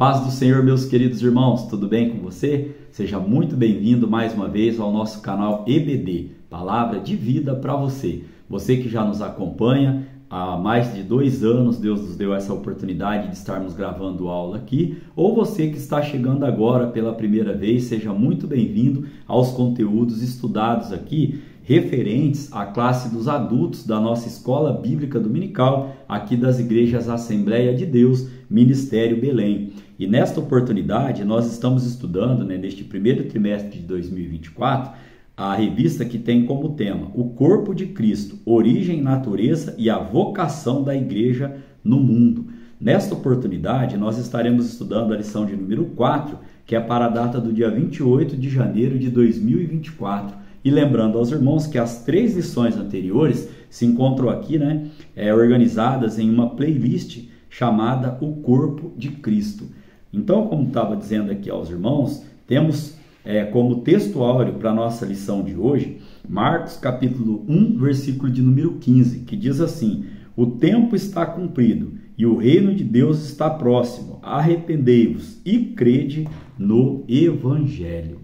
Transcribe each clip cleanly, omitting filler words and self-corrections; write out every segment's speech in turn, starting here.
paz do Senhor, meus queridos irmãos, tudo bem com você? Seja muito bem-vindo mais uma vez ao nosso canal EBD, Palavra de Vida para você. Você que já nos acompanha há mais de 2 anos, Deus nos deu essa oportunidade de estarmos gravando aula aqui, ou você que está chegando agora pela primeira vez, seja muito bem-vindo aos conteúdos estudados aqui, referentes à classe dos adultos da nossa Escola Bíblica Dominical, aqui das igrejas Assembleia de Deus, Ministério Belém. E nesta oportunidade, nós estamos estudando, neste primeiro trimestre de 2024, a revista que tem como tema o Corpo de Cristo, Origem, Natureza e a Vocação da Igreja no Mundo. Nesta oportunidade, nós estaremos estudando a lição de número 4, que é para a data do dia 28 de janeiro de 2024. E lembrando aos irmãos que as 3 lições anteriores se encontram aqui, organizadas em uma playlist chamada O Corpo de Cristo. Então, como estava dizendo aqui aos irmãos, temos como texto áureo para a nossa lição de hoje, Marcos capítulo 1, versículo de número 15, que diz assim: o tempo está cumprido e o reino de Deus está próximo, arrependei-vos e crede no Evangelho.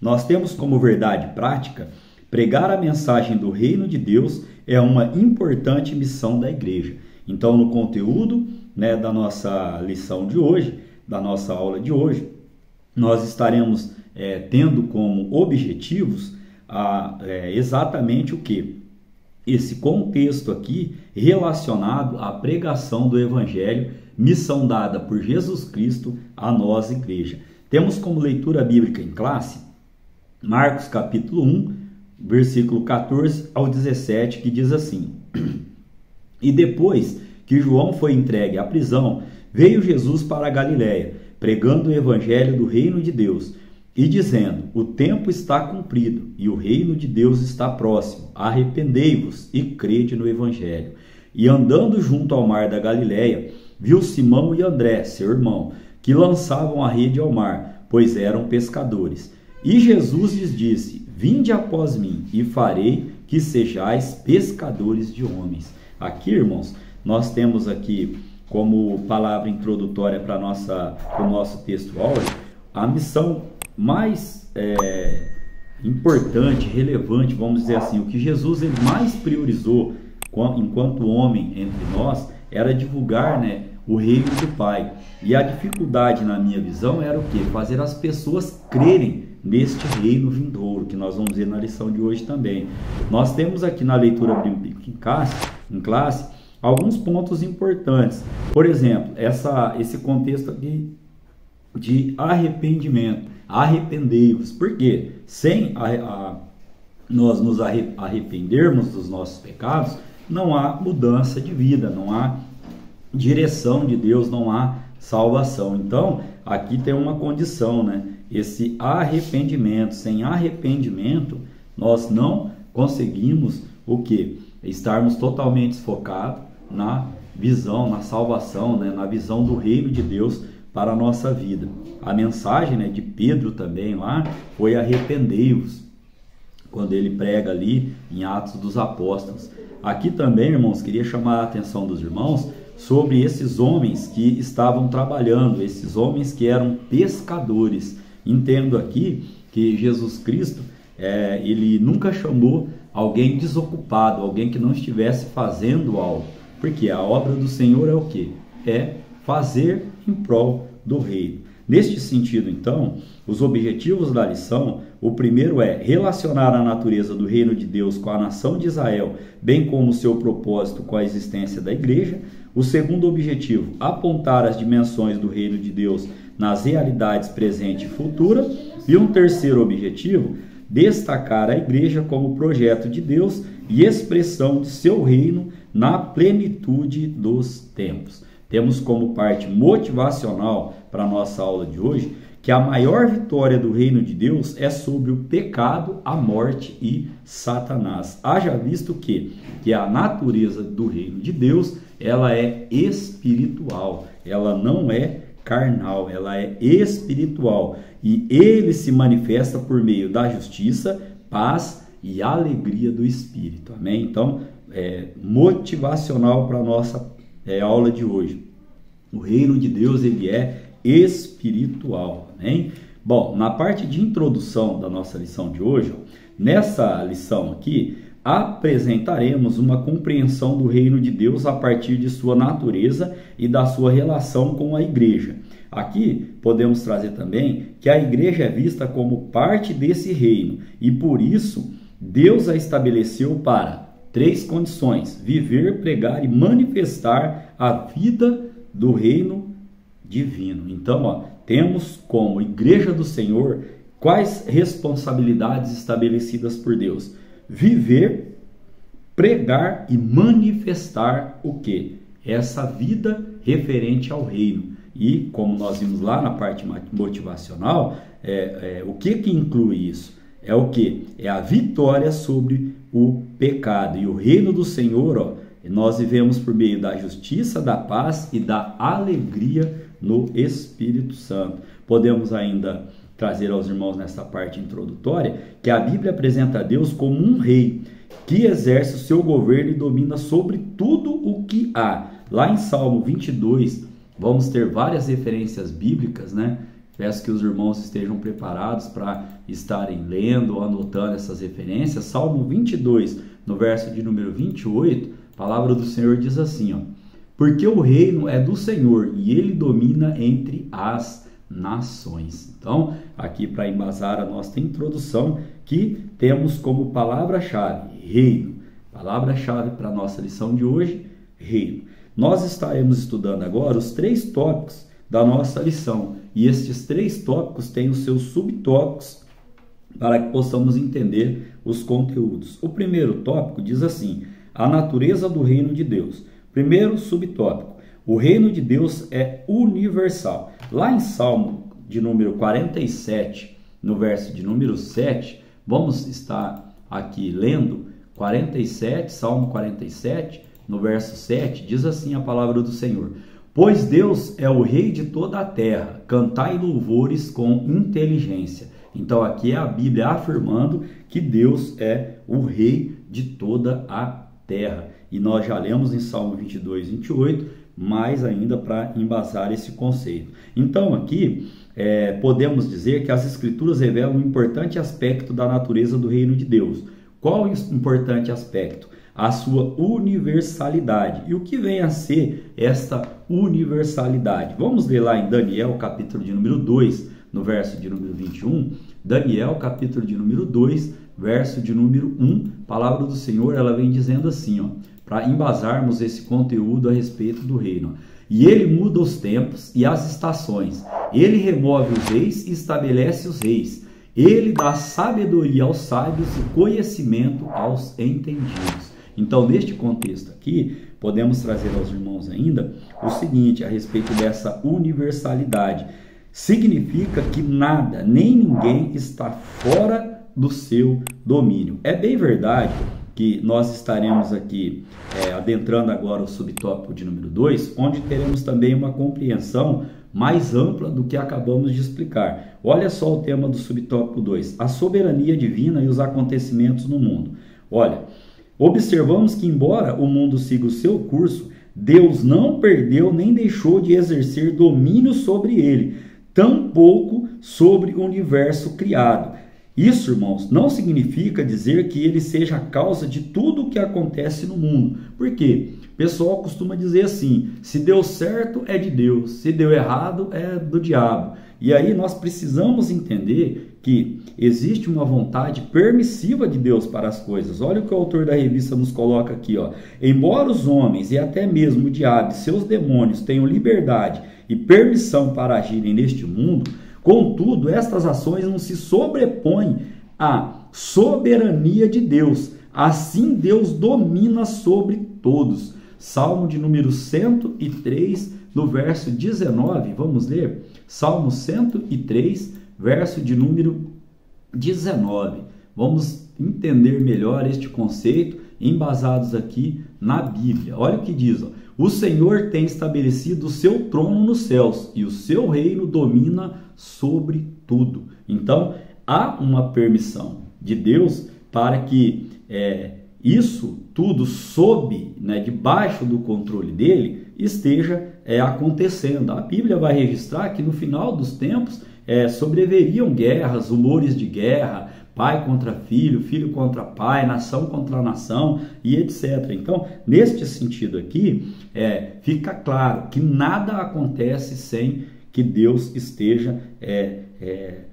Nós temos como verdade prática, pregar a mensagem do reino de Deus é uma importante missão da igreja. Então, no conteúdo da nossa lição de hoje, da nossa aula de hoje, nós estaremos tendo como objetivos exatamente o que? Esse contexto aqui relacionado à pregação do Evangelho, missão dada por Jesus Cristo a nós, igreja. Temos como leitura bíblica em classe Marcos capítulo 1, versículo 14 ao 17, que diz assim: e depois que João foi entregue à prisão, veio Jesus para a Galiléia, pregando o evangelho do reino de Deus, e dizendo: o tempo está cumprido, e o reino de Deus está próximo, arrependei-vos e crede no evangelho. E andando junto ao mar da Galiléia, viu Simão e André, seu irmão, que lançavam a rede ao mar, pois eram pescadores. E Jesus lhes disse: vinde após mim, e farei que sejais pescadores de homens. Aqui, irmãos, nós temos aqui como palavra introdutória para o nosso texto áureo, a missão mais importante, relevante, vamos dizer assim, o que Jesus ele mais priorizou enquanto homem entre nós, era divulgar o reino do Pai. E a dificuldade, na minha visão, era o quê? Fazer as pessoas crerem neste reino vindouro, que nós vamos ver na lição de hoje também. Nós temos aqui na leitura bíblica em classe alguns pontos importantes. Por exemplo, esse contexto aqui de arrependimento. Arrependei-vos. Por quê? Sem nós nos arrependermos dos nossos pecados, não há mudança de vida, não há direção de Deus, não há salvação. Então, aqui tem uma condição, esse arrependimento. Sem arrependimento, nós não conseguimos o quê? Estarmos totalmente focados na visão, na salvação, na visão do reino de Deus para a nossa vida. A mensagem de Pedro também lá foi arrependei-vos, quando ele prega ali em Atos dos Apóstolos. Aqui também, irmãos, queria chamar a atenção dos irmãos sobre esses homens que estavam trabalhando, esses homens que eram pescadores. Entendo aqui que Jesus Cristo, ele nunca chamou alguém desocupado, alguém que não estivesse fazendo algo, porque a obra do Senhor é o quê? É fazer em prol do reino. Neste sentido, então, os objetivos da lição, o primeiro é relacionar a natureza do reino de Deus com a nação de Israel, bem como o seu propósito com a existência da igreja. O segundo objetivo, apontar as dimensões do reino de Deus nas realidades presente e futura. E um terceiro objetivo, destacar a igreja como projeto de Deus e expressão de seu reino na plenitude dos tempos. Temos como parte motivacional para a nossa aula de hoje que a maior vitória do reino de Deus é sobre o pecado, a morte e Satanás. Haja visto que a natureza do reino de Deus, ela é espiritual, ela não é carnal, ela é espiritual. E ele se manifesta por meio da justiça, paz e alegria do Espírito. Amém? Então, motivacional para a nossa aula de hoje. O reino de Deus, ele é espiritual. Amém? Bom, na parte de introdução da nossa lição de hoje, nessa lição aqui, apresentaremos uma compreensão do reino de Deus a partir de sua natureza e da sua relação com a igreja. Aqui podemos trazer também que a igreja é vista como parte desse reino e por isso Deus a estabeleceu para 3 condições: viver, pregar e manifestar a vida do reino divino. Então, temos como igreja do Senhor quais responsabilidades estabelecidas por Deus? Viver, pregar e manifestar o quê? Essa vida referente ao reino. E como nós vimos lá na parte motivacional, o que inclui isso? É o que? É a vitória sobre o pecado. E o reino do Senhor, nós vivemos por meio da justiça, da paz e da alegria no Espírito Santo. Podemos ainda trazer aos irmãos nessa parte introdutória que a Bíblia apresenta a Deus como um rei que exerce o seu governo e domina sobre tudo o que há. Lá em Salmo 22, vamos ter várias referências bíblicas, né? Peço que os irmãos estejam preparados para estarem lendo ou anotando essas referências. Salmo 22, no verso de número 28, a palavra do Senhor diz assim, porque o reino é do Senhor e ele domina entre as nações. Então, aqui para embasar a nossa introdução, que temos como palavra-chave reino. Palavra-chave para a nossa lição de hoje, reino. Nós estaremos estudando agora os 3 tópicos da nossa lição. E estes 3 tópicos têm os seus subtópicos para que possamos entender os conteúdos. O primeiro tópico diz assim, a natureza do reino de Deus. Primeiro subtópico, o reino de Deus é universal. Lá em Salmo de número 47, no verso de número 7, vamos estar aqui lendo 47, Salmo 47, no verso 7, diz assim a palavra do Senhor. Pois Deus é o rei de toda a terra, cantai louvores com inteligência. Então aqui é a Bíblia afirmando que Deus é o rei de toda a terra. E nós já lemos em Salmo 22, 28, mais ainda para embasar esse conceito. Então aqui podemos dizer que as Escrituras revelam um importante aspecto da natureza do reino de Deus. Qual o importante aspecto? A sua universalidade. E o que vem a ser esta universalidade? Vamos ler lá em Daniel, capítulo de número 2, no verso de número 21. Daniel, capítulo de número 2, verso de número 1. A palavra do Senhor, ela vem dizendo assim, para embasarmos esse conteúdo a respeito do reino. E ele muda os tempos e as estações. Ele remove os reis e estabelece os reis. Ele dá sabedoria aos sábios e conhecimento aos entendidos. Então, neste contexto aqui, podemos trazer aos irmãos ainda o seguinte, a respeito dessa universalidade. Significa que nada, nem ninguém está fora do seu domínio. É bem verdade que nós estaremos aqui adentrando agora o subtópico de número 2, onde teremos também uma compreensão mais ampla do que acabamos de explicar. Olha só o tema do subtópico 2, a soberania divina e os acontecimentos no mundo. Olha, observamos que embora o mundo siga o seu curso, Deus não perdeu nem deixou de exercer domínio sobre ele, tampouco sobre o universo criado. Isso, irmãos, não significa dizer que ele seja a causa de tudo o que acontece no mundo. Por quê? O pessoal costuma dizer assim, se deu certo é de Deus, se deu errado é do diabo. E aí nós precisamos entender que existe uma vontade permissiva de Deus para as coisas. Olha o que o autor da revista nos coloca aqui, Embora os homens e até mesmo o diabo e seus demônios tenham liberdade e permissão para agirem neste mundo, contudo, estas ações não se sobrepõem à soberania de Deus. Assim, Deus domina sobre todos. Salmo de número 103, no verso 19. Vamos ler? Salmo 103, verso de número 19. Vamos entender melhor este conceito, embasados aqui na Bíblia. Olha o que diz, O Senhor tem estabelecido o seu trono nos céus e o seu reino domina sobre tudo. Então, há uma permissão de Deus para que isso tudo sob, debaixo do controle dele, esteja acontecendo. A Bíblia vai registrar que no final dos tempos sobreveriam guerras, rumores de guerra, pai contra filho, filho contra pai, nação contra nação e etc. Então, neste sentido aqui, fica claro que nada acontece sem que Deus esteja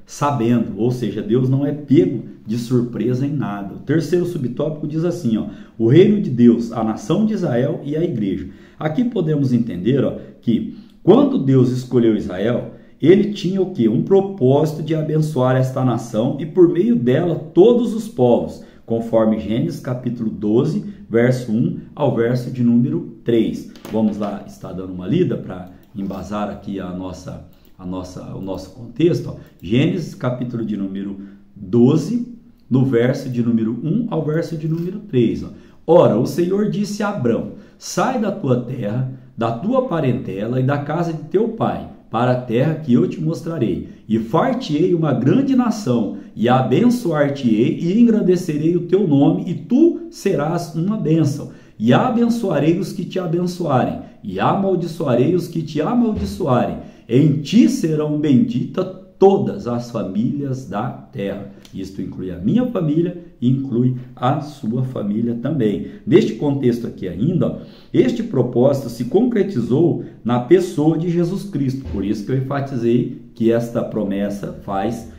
sabendo, ou seja, Deus não é pego de surpresa em nada. O terceiro subtópico diz assim, o reino de Deus, a nação de Israel e a igreja. Aqui podemos entender que quando Deus escolheu Israel, ele tinha o quê? Um propósito de abençoar esta nação e por meio dela todos os povos, conforme Gênesis capítulo 12, verso 1 ao verso de número 3. Vamos lá, está dando uma lida para embasar aqui o nosso contexto. Gênesis capítulo de número 12, no verso de número 1 ao verso de número 3. Ora, o Senhor disse a Abrão, sai da tua terra, da tua parentela e da casa de teu pai, para a terra que eu te mostrarei, e far-te-ei uma grande nação, e abençoar-te-ei, e engrandecerei o teu nome, e tu serás uma bênção. E abençoarei os que te abençoarem, e amaldiçoarei os que te amaldiçoarem. Em ti serão benditas todas as famílias da terra. Isto inclui a minha família e inclui a sua família também. Neste contexto aqui ainda, este propósito se concretizou na pessoa de Jesus Cristo. Por isso que eu enfatizei que esta promessa faz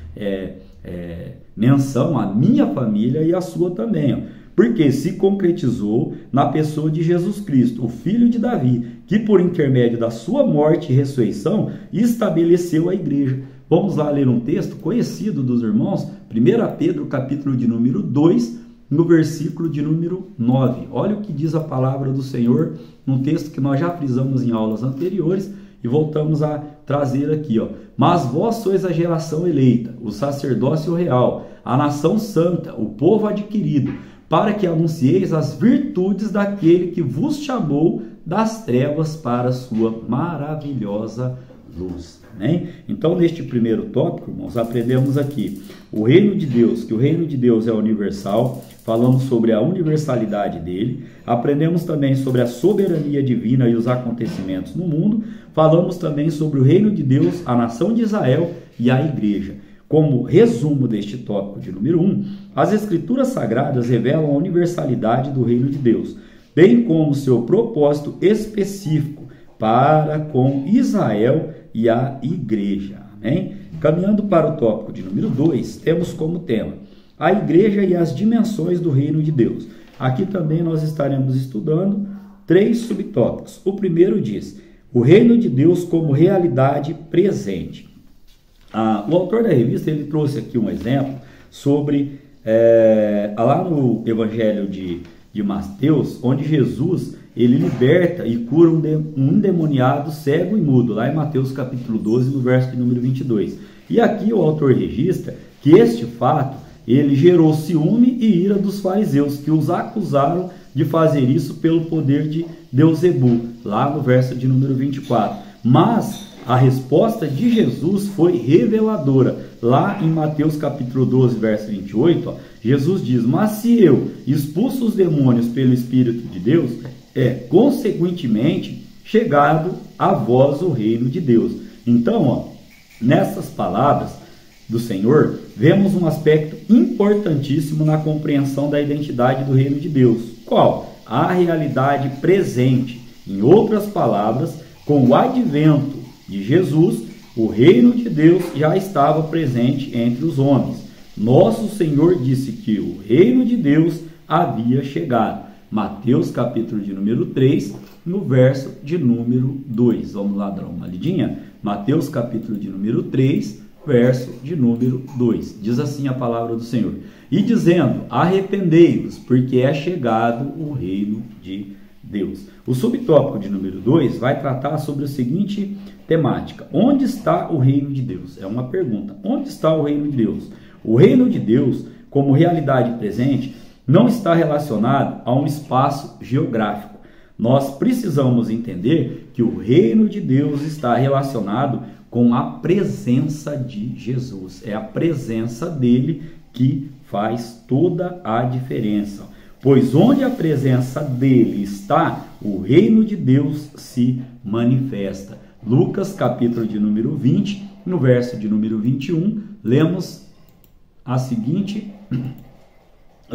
menção à minha família e à sua também. Porque se concretizou na pessoa de Jesus Cristo, o filho de Davi, que por intermédio da sua morte e ressurreição estabeleceu a igreja. Vamos lá ler um texto conhecido dos irmãos, 1 Pedro capítulo de número 2, no versículo de número 9. Olha o que diz a palavra do Senhor, num texto que nós já frisamos em aulas anteriores e voltamos a trazer aqui. Mas vós sois a geração eleita, o sacerdócio real, a nação santa, o povo adquirido, para que anuncieis as virtudes daquele que vos chamou das trevas para a sua maravilhosa luz. Né? Então, neste primeiro tópico, irmãos, aprendemos aqui o reino de Deus, que o reino de Deus é universal, falamos sobre a universalidade dele, aprendemos também sobre a soberania divina e os acontecimentos no mundo, falamos também sobre o reino de Deus, a nação de Israel e a igreja. Como resumo deste tópico de número 1, as Escrituras Sagradas revelam a universalidade do reino de Deus, bem como seu propósito específico para com Israel e a igreja. Amém? Caminhando para o tópico de número 2, temos como tema a igreja e as dimensões do reino de Deus. Aqui também nós estaremos estudando 3 subtópicos. O primeiro diz, o reino de Deus como realidade presente. O autor da revista ele trouxe aqui um exemplo sobre, lá no Evangelho de Mateus, onde Jesus ele liberta e cura um endemoniado cego e mudo, lá em Mateus capítulo 12, no verso de número 22. E aqui o autor registra que este fato ele gerou ciúme e ira dos fariseus, que os acusaram de fazer isso pelo poder de Beuzebu, lá no verso de número 24. Mas a resposta de Jesus foi reveladora. Lá em Mateus capítulo 12, verso 28, Jesus diz, mas se eu expulso os demônios pelo Espírito de Deus, consequentemente chegado a vós o reino de Deus. Então, nessas palavras do Senhor, vemos um aspecto importantíssimo na compreensão da identidade do reino de Deus. Qual? A realidade presente. Em outras palavras, com o advento de Jesus, o reino de Deus já estava presente entre os homens. Nosso Senhor disse que o reino de Deus havia chegado. Mateus capítulo de número 3, no verso de número 2. Vamos lá dar uma lidinha? Mateus capítulo de número 3, verso de número 2. Diz assim a palavra do Senhor. E dizendo, arrependei-vos, porque é chegado o reino de Deus. O subtópico de número 2 vai tratar sobre a seguinte temática. Onde está o reino de Deus? É uma pergunta. Onde está o reino de Deus? O reino de Deus, como realidade presente, não está relacionado a um espaço geográfico. Nós precisamos entender que o reino de Deus está relacionado com a presença de Jesus. É a presença dele que faz toda a diferença. pois onde a presença dele está, o reino de Deus se manifesta. Lucas, capítulo de número 20, no verso de número 21, lemos o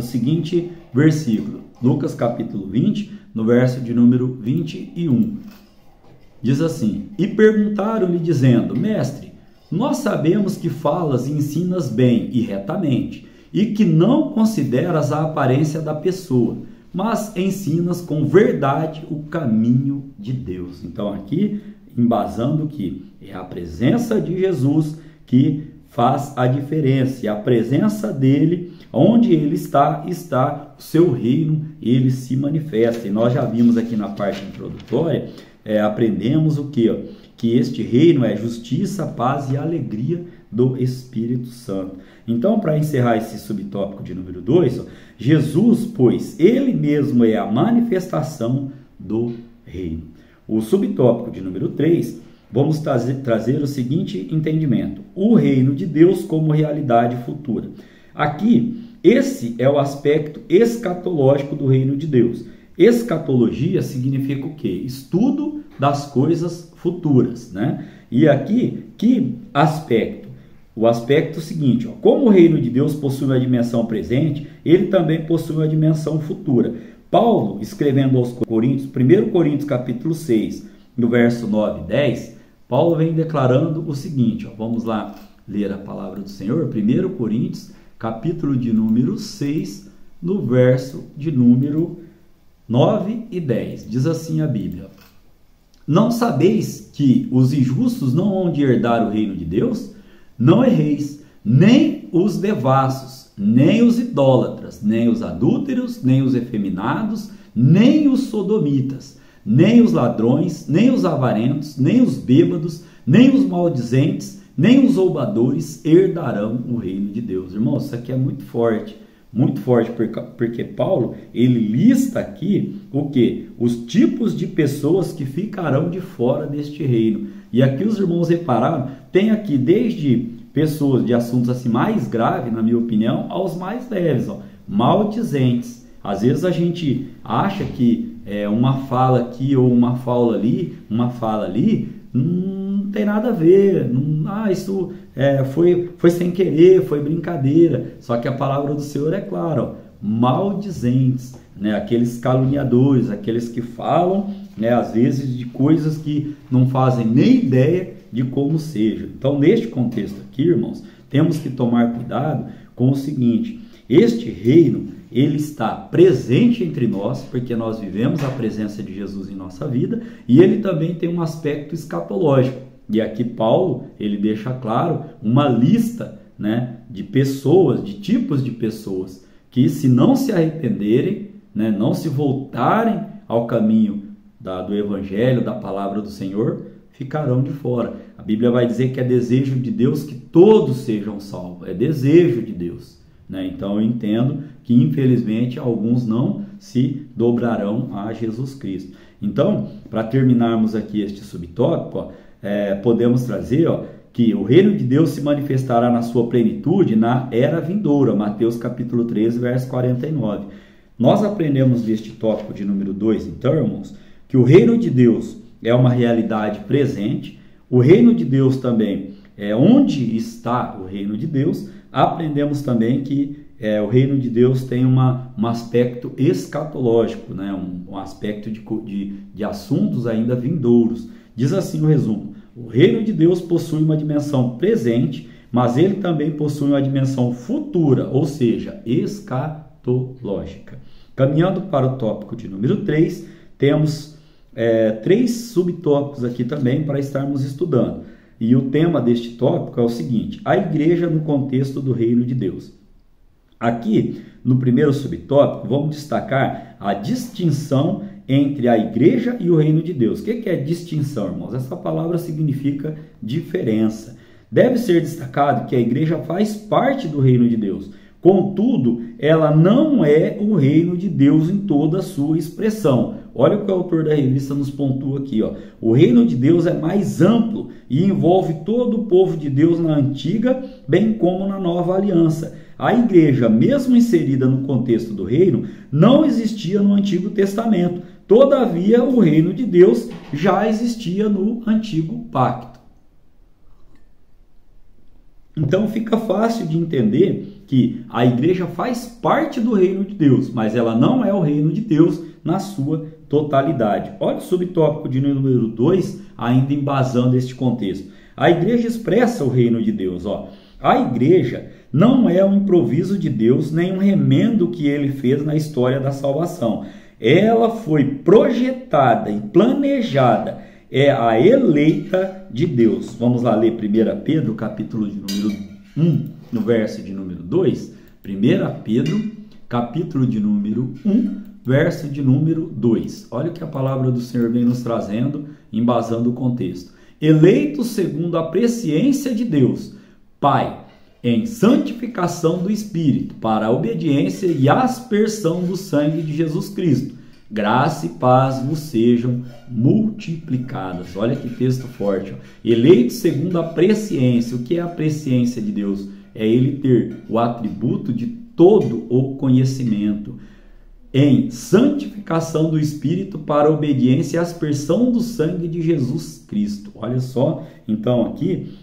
seguinte versículo. Lucas, capítulo 20, no verso de número 21. Diz assim: E perguntaram-lhe, dizendo: Mestre, nós sabemos que falas e ensinas bem e retamente, e que não consideras a aparência da pessoa, mas ensinas com verdade o caminho de Deus. Então aqui, embasando que é a presença de Jesus que faz a diferença, e a presença dele, onde ele está o seu reino, ele se manifesta. E nós já vimos aqui na parte introdutória, aprendemos o quê? Que este reino é justiça, paz e alegria do Espírito Santo. Então, para encerrar esse subtópico de número 2, Jesus, pois, ele mesmo é a manifestação do reino. O subtópico de número 3, vamos trazer o seguinte entendimento: o reino de Deus como realidade futura. Aqui, esse é o aspecto escatológico do reino de Deus. Escatologia significa o quê? Estudo das coisas futuras, né? E aqui, que aspecto? O aspecto seguinte, como o reino de Deus possui uma dimensão presente, ele também possui uma dimensão futura. Paulo, escrevendo aos Coríntios, 1 Coríntios capítulo 6, no verso 9 e 10, Paulo vem declarando o seguinte, vamos lá ler a palavra do Senhor, 1 Coríntios, capítulo de número 6, no verso de número 9 e 10. Diz assim a Bíblia: Não sabeis que os injustos não hão de herdar o reino de Deus? Não erreis, nem os devassos, nem os idólatras, nem os adúlteros, nem os efeminados, nem os sodomitas, nem os ladrões, nem os avarentos, nem os bêbados, nem os maldizentes, nem os roubadores herdarão o reino de Deus. Irmãos, isso aqui é muito forte, porque Paulo, ele lista aqui o quê? Os tipos de pessoas que ficarão de fora deste reino. E aqui os irmãos repararam, tem aqui desde pessoas de assuntos assim mais graves, na minha opinião, aos mais leves, maldizentes. Às vezes a gente acha que uma fala aqui ou uma fala ali, não tem nada a ver, isso foi sem querer, foi brincadeira. Só que a palavra do Senhor é clara, maldizentes, né? Aqueles caluniadores, aqueles que falam, né, às vezes de coisas que não fazem nem ideia de como seja. Então, neste contexto aqui, irmãos, temos que tomar cuidado com o seguinte: este reino, ele está presente entre nós, porque nós vivemos a presença de Jesus em nossa vida, e ele também tem um aspecto escatológico. E aqui Paulo, ele deixa claro uma lista, né, de pessoas, de tipos de pessoas, que se não se arrependerem, né, não se voltarem ao caminho do Evangelho, da palavra do Senhor, ficarão de fora. A Bíblia vai dizer que é desejo de Deus que todos sejam salvos, é desejo de Deus, né? Então eu entendo que infelizmente alguns não se dobrarão a Jesus Cristo. Então, para terminarmos aqui este subtópico, podemos trazer que o reino de Deus se manifestará na sua plenitude na era vindoura, Mateus capítulo 13, verso 49. Nós aprendemos deste tópico de número 2, então, irmãos, que o reino de Deus é uma realidade presente. O reino de Deus também é onde está o reino de Deus. Aprendemos também que o reino de Deus tem um aspecto escatológico, né? um aspecto de assuntos ainda vindouros. Diz assim o resumo: o reino de Deus possui uma dimensão presente, mas ele também possui uma dimensão futura, ou seja, escatológica. Caminhando para o tópico de número 3, temos 3 subtópicos aqui também para estarmos estudando. E o tema deste tópico é o seguinte: a igreja no contexto do reino de Deus. Aqui, no primeiro subtópico, vamos destacar a distinção entre a igreja e o reino de Deus. O que é distinção, irmãos? Essa palavra significa diferença. Deve ser destacado que a igreja faz parte do reino de Deus. Contudo, ela não é o reino de Deus em toda a sua expressão. Olha o que o autor da revista nos pontua aqui. O reino de Deus é mais amplo e envolve todo o povo de Deus na antiga, bem como na nova aliança. a igreja, mesmo inserida no contexto do reino, não existia no Antigo Testamento. Todavia, o reino de Deus já existia no Antigo Pacto. Então fica fácil de entender que a igreja faz parte do reino de Deus, mas ela não é o reino de Deus na sua totalidade. Olha o subtópico de número 2, ainda embasando este contexto. A igreja expressa o reino de Deus. A igreja não é um improviso de Deus, nem um remendo que ele fez na história da salvação. Ela foi projetada e planejada, é a eleita de Deus. Vamos lá ler 1 Pedro, capítulo de número 1, no verso de número 2. 1 Pedro, capítulo de número 1, verso de número 2. Olha o que a palavra do Senhor vem nos trazendo, embasando o contexto. Eleitos segundo a presciência de Deus, Pai, em santificação do Espírito, para a obediência e aspersão do sangue de Jesus Cristo. Graça e paz vos sejam multiplicadas. Olha que texto forte. Eleitos segundo a presciência. O que é a presciência de Deus? É ele ter o atributo de todo o conhecimento. Em santificação do Espírito para a obediência e aspersão do sangue de Jesus Cristo. Olha só, então aqui,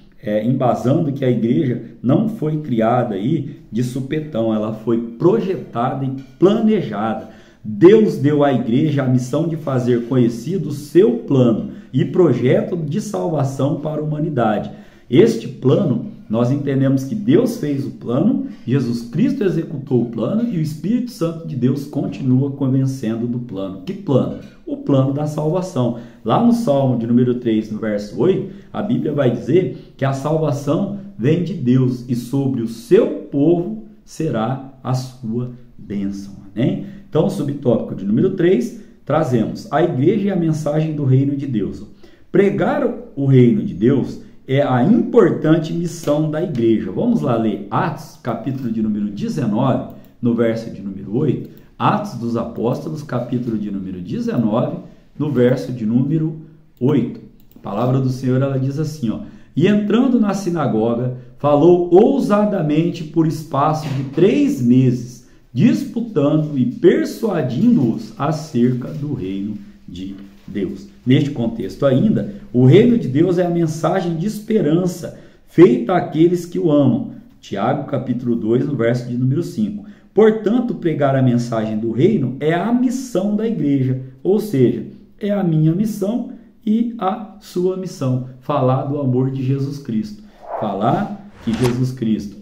embasando que a igreja não foi criada aí de supetão, ela foi projetada e planejada. Deus deu à igreja a missão de fazer conhecido o seu plano e projeto de salvação para a humanidade. Este plano, nós entendemos que Deus fez o plano, Jesus Cristo executou o plano e o Espírito Santo de Deus continua convencendo do plano. Que plano? O plano da salvação. Lá no Salmo de número 3, no verso 8, a Bíblia vai dizer que a salvação vem de Deus e sobre o seu povo será a sua bênção. Amém? Então, subtópico de número 3, trazemos a igreja e a mensagem do reino de Deus. Pregar o reino de Deus é a importante missão da igreja. Vamos lá ler Atos, capítulo de número 19, no verso de número 8. Atos dos Apóstolos, capítulo de número 19, no verso de número 8. A palavra do Senhor, ela diz assim, E entrando na sinagoga, falou ousadamente por espaço de 3 meses, disputando e persuadindo-os acerca do reino de Deus. Neste contexto ainda, o reino de Deus é a mensagem de esperança feita àqueles que o amam. Tiago, capítulo 2, no verso de número 5. Portanto, pregar a mensagem do reino é a missão da igreja, ou seja, é a minha missão e a sua missão. Falar do amor de Jesus Cristo. Falar que Jesus Cristo,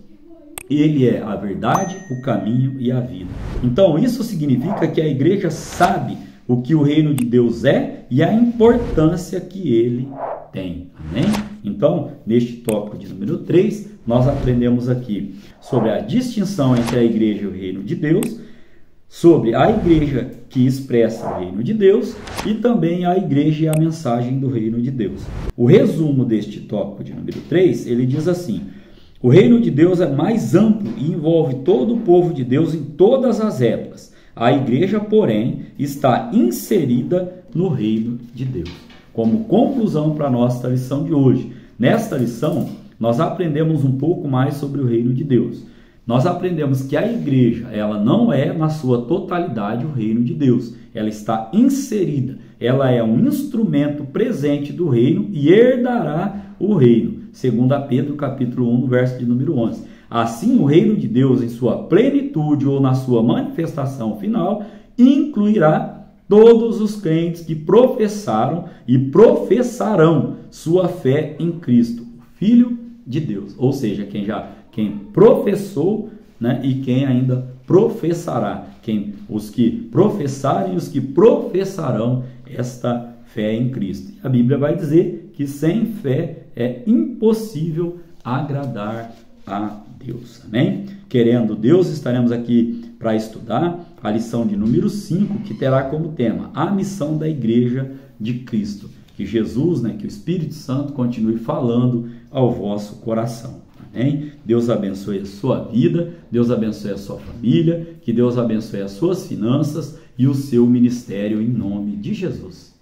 ele é a verdade, o caminho e a vida. Então, isso significa que a igreja sabe o que o reino de Deus é e a importância que ele tem. Amém? Então, neste tópico de número 3, nós aprendemos aqui sobre a distinção entre a igreja e o reino de Deus, sobre a igreja que expressa o reino de Deus e também a igreja e a mensagem do reino de Deus. O resumo deste tópico de número 3, ele diz assim: o reino de Deus é mais amplo e envolve todo o povo de Deus em todas as épocas. A igreja, porém, está inserida no reino de Deus. Como conclusão para a nossa lição de hoje, nesta lição, nós aprendemos um pouco mais sobre o reino de Deus. Nós aprendemos que a igreja, ela não é na sua totalidade o reino de Deus. Ela está inserida, ela é um instrumento presente do reino e herdará o reino. 2 Pedro, capítulo 1, verso de número 11. Assim, o reino de Deus, em sua plenitude ou na sua manifestação final, incluirá todos os crentes que professaram e professarão sua fé em Cristo, o Filho de Deus. Ou seja, quem professou, né, e quem ainda professará. Os que professarem e os que professarão esta fé em Cristo. A Bíblia vai dizer que sem fé é impossível agradar a Deus. Amém? Querendo Deus, estaremos aqui para estudar a lição de número 5, que terá como tema a missão da igreja de Cristo. Que Jesus, que o Espírito Santo continue falando ao vosso coração. Amém? Deus abençoe a sua vida, Deus abençoe a sua família, que Deus abençoe as suas finanças e o seu ministério em nome de Jesus.